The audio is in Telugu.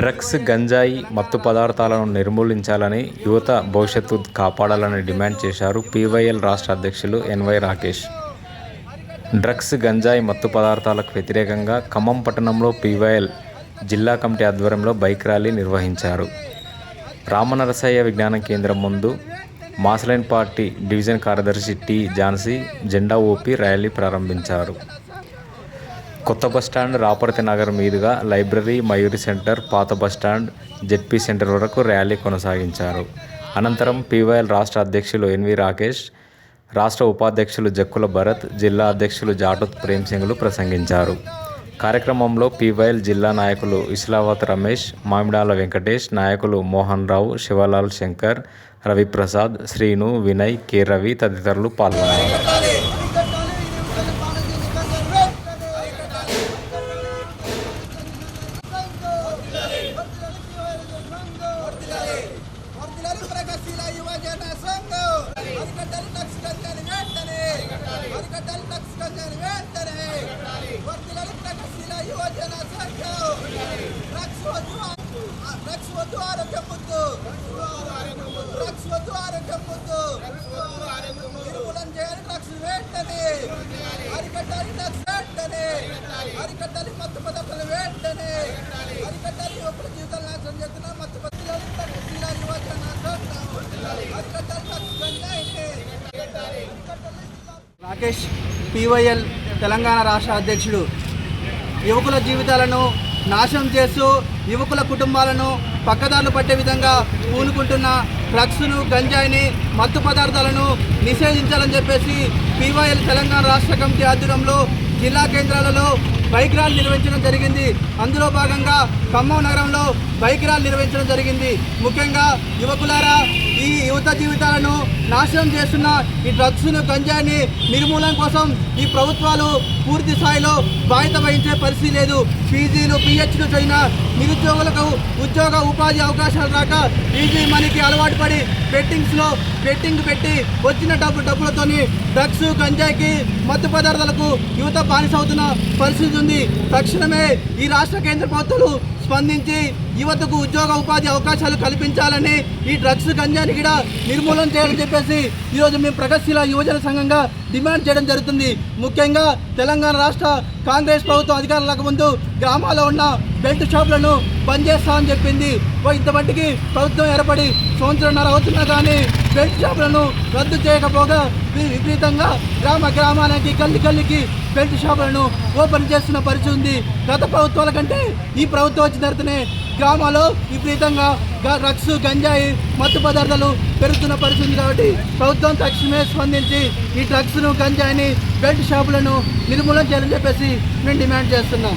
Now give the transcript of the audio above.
డ్రగ్స్, గంజాయి, మత్తు పదార్థాలను నిర్మూలించాలని, యువత భవిష్యత్తు కాపాడాలని డిమాండ్ చేశారు పీవైఎల్ రాష్ట్ర అధ్యక్షులు ఎన్వై రాకేష్. డ్రగ్స్, గంజాయి, మత్తు పదార్థాలకు వ్యతిరేకంగా ఖమ్మం పట్టణంలో పీవైఎల్ జిల్లా కమిటీ ఆధ్వర్యంలో బైక్ ర్యాలీ నిర్వహించారు. రామనరసయ్య విజ్ఞాన కేంద్రం ముందు మాస్లైన్ పార్టీ డివిజన్ కార్యదర్శి టి ఝాన్సీ జెండా ఊపి ర్యాలీ ప్రారంభించారు. కొత్త బస్టాండ్, రాపర్తి నగర్ మీదుగా లైబ్రరీ, మయూరి సెంటర్, పాత బస్టాండ్, జెడ్పీ సెంటర్ వరకు ర్యాలీ కొనసాగించారు. అనంతరం పీవైఎల్ రాష్ట్ర అధ్యక్షులు ఎన్వి రాకేష్, రాష్ట్ర ఉపాధ్యక్షులు జక్కుల భరత్, జిల్లా అధ్యక్షులు జాటోత్ ప్రేమ్ సింగ్లు ప్రసంగించారు. కార్యక్రమంలో పీవైఎల్ జిల్లా నాయకులు ఇస్లావత్ రమేష్, మామిడాల వెంకటేష్, నాయకులు మోహన్ రావు, శివలాల్ శంకర్, రవిప్రసాద్, శ్రీను, వినయ్, కె రవి తదితరులు పాల్గొన్నారు. రాకేష్, పీవైఎల్ తెలంగాణ రాష్ట్ర అధ్యక్షుడు. యువకుల జీవితాలను నాశనం చేస్తూ యువకుల కుటుంబాలను పక్కదారులు పట్టే విధంగా పూనుకుంటున్న డ్రగ్స్ను, గంజాయిని, మత్తు పదార్థాలను నిషేధించాలని చెప్పేసి పీవైఎల్ తెలంగాణ రాష్ట్ర కమిటీ ఆధ్వర్యంలో జిల్లా కేంద్రాలలో బైక్ ర్యాలీ నిర్వహించడం జరిగింది. అందులో భాగంగా ఖమ్మం నగరంలో బైక్ ర్యాలీ నిర్వహించడం జరిగింది. ముఖ్యంగా యువకులారా, ఈ యువత జీవితాలను నాశనం చేస్తున్న ఈ డ్రగ్స్ను, గంజాయిని నిర్మూలన కోసం ఈ ప్రభుత్వాలు పూర్తి స్థాయిలో బాధ్యత వహించే పరిస్థితి లేదు. పీజీలు, పిహెచ్లు చదివిన నిరుద్యోగులకు ఉద్యోగ ఉపాధి అవకాశాలు రాక ఈజీ మనీకి అలవాటు పడి బెట్టింగ్ పెట్టి వచ్చిన డబ్బులతోని డ్రగ్స్, గంజాయికి, మత్తు పదార్థాలకు యువత బానిస అవుతున్న పరిస్థితి ఉంది. తక్షణమే ఈ రాష్ట్ర కేంద్ర ప్రభుత్వాలు స్పందించి యువతకు ఉద్యోగ ఉపాధి అవకాశాలు కల్పించాలని, ఈ డ్రగ్స్, గంజాయిని కూడా నిర్మూలన చేయాలని చెప్పేసి ఈరోజు మేము ప్రగతిశీల యువజన సంఘంగా డిమాండ్ చేయడం జరుగుతుంది. ముఖ్యంగా తెలంగాణ రాష్ట్ర కాంగ్రెస్ ప్రభుత్వం అధికారులకు ముందు గ్రామాల్లో ఉన్న బెల్ట్ షాపులను బంద్ చేస్తామని చెప్పింది. ఇంతమట్టికి ప్రభుత్వం ఏర్పడి సంవత్సరంన్నర అవుతున్నా కానీ బెల్ట్ షాపులను రద్దు చేయకపోగా విపరీతంగా గ్రామానికి గల్లికి బెల్ట్ షాపులను ఓపెన్ చేస్తున్న పరిస్థితి ఉంది. గత ప్రభుత్వాల కంటే ఈ ప్రభుత్వం వచ్చిన తర్వాతనే గ్రామాల్లో విపరీతంగా డ్రగ్స్, గంజాయి, మత్తు పదార్థాలు పెరుగుతున్న పరిస్థితి కాబట్టి ప్రభుత్వం తక్షణమే స్పందించి ఈ డ్రగ్స్ను, గంజాయిని, బెల్ట్ షాపులను నిర్మూలన చేయాలని చెప్పేసి మేము డిమాండ్ చేస్తున్నాం.